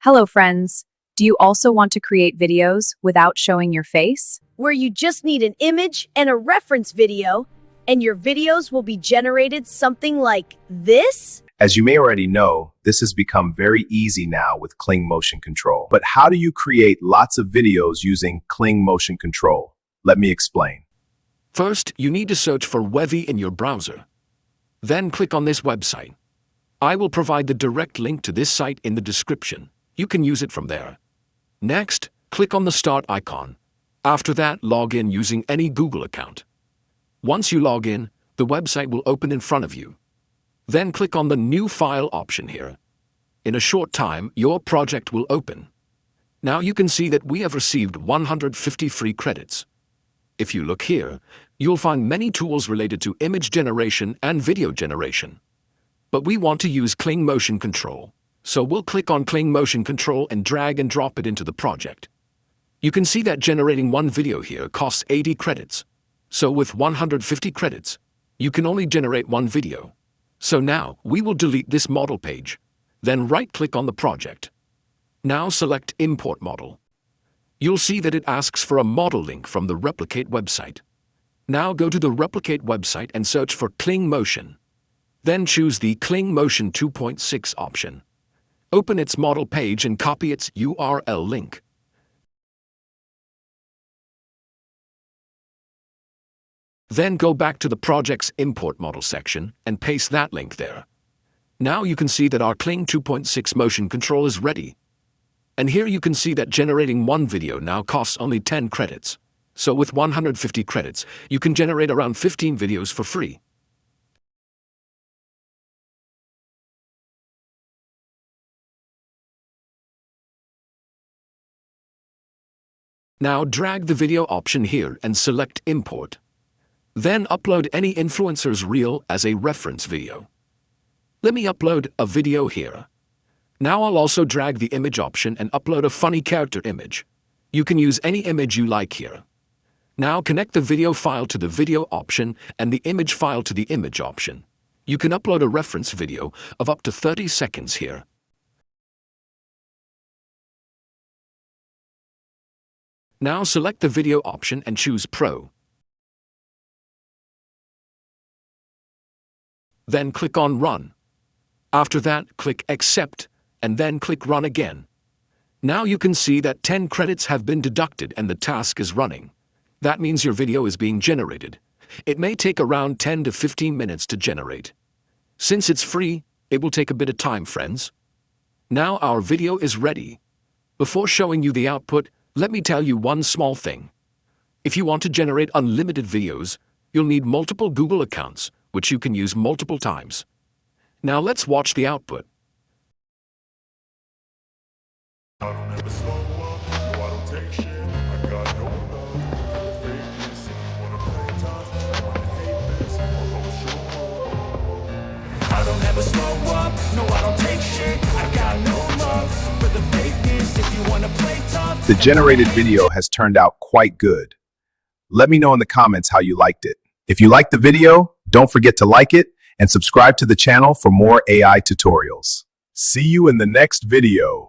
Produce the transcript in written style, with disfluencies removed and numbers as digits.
Hello, friends. Do you also want to create videos without showing your face? Where you just need an image and a reference video, and your videos will be generated something like this? As you may already know, this has become very easy now with Kling Motion Control. But how do you create lots of videos using Kling Motion Control? Let me explain. First, you need to search for Webby in your browser. Then click on this website. I will provide the direct link to this site in the description. You can use it from there. Next, click on the Start icon. After that, log in using any Google account. Once you log in, the website will open in front of you. Then click on the New File option here. In a short time, your project will open. Now you can see that we have received 150 free credits. If you look here, you'll find many tools related to image generation and video generation. But we want to use Kling Motion Control, so we'll click on Kling Motion Control and drag and drop it into the project. You can see that generating one video here costs 80 credits. So with 150 credits, you can only generate one video. So now we will delete this model page. Then right-click on the project. Now select Import Model. You'll see that it asks for a model link from the Replicate website. Now go to the Replicate website and search for Kling Motion. Then choose the Kling Motion 2.6 option. Open its model page and copy its URL link. Then go back to the project's Import Model section and paste that link there. Now you can see that our Kling 2.6 motion control is ready. And here you can see that generating one video now costs only 10 credits. So with 150 credits, you can generate around 15 videos for free. Now drag the video option here and select Import. Then upload any influencer's reel as a reference video. Let me upload a video here. Now I'll also drag the image option and upload a funny character image. You can use any image you like here. Now connect the video file to the video option and the image file to the image option. You can upload a reference video of up to 30 seconds here. Now select the video option and choose Pro. Then click on Run. After that, click Accept, and then click Run again. Now you can see that 10 credits have been deducted and the task is running. That means your video is being generated. It may take around 10 to 15 minutes to generate. Since it's free, it will take a bit of time, friends. Now our video is ready. Before showing you the output, let me tell you one small thing. If you want to generate unlimited videos, you'll need multiple Google accounts, which you can use multiple times. Now let's watch the output. I don't ever slow up, no I don't take shit, I got no love for fakeness. If you wanna play tough, you wanna hate this, I'm gonna show up. I don't ever slow up, no I don't take shit, I got no love for the fakeness. If you wanna play tough. The generated video has turned out quite good. Let me know in the comments how you liked it. If you liked the video, don't forget to like it and subscribe to the channel for more AI tutorials. See you in the next video.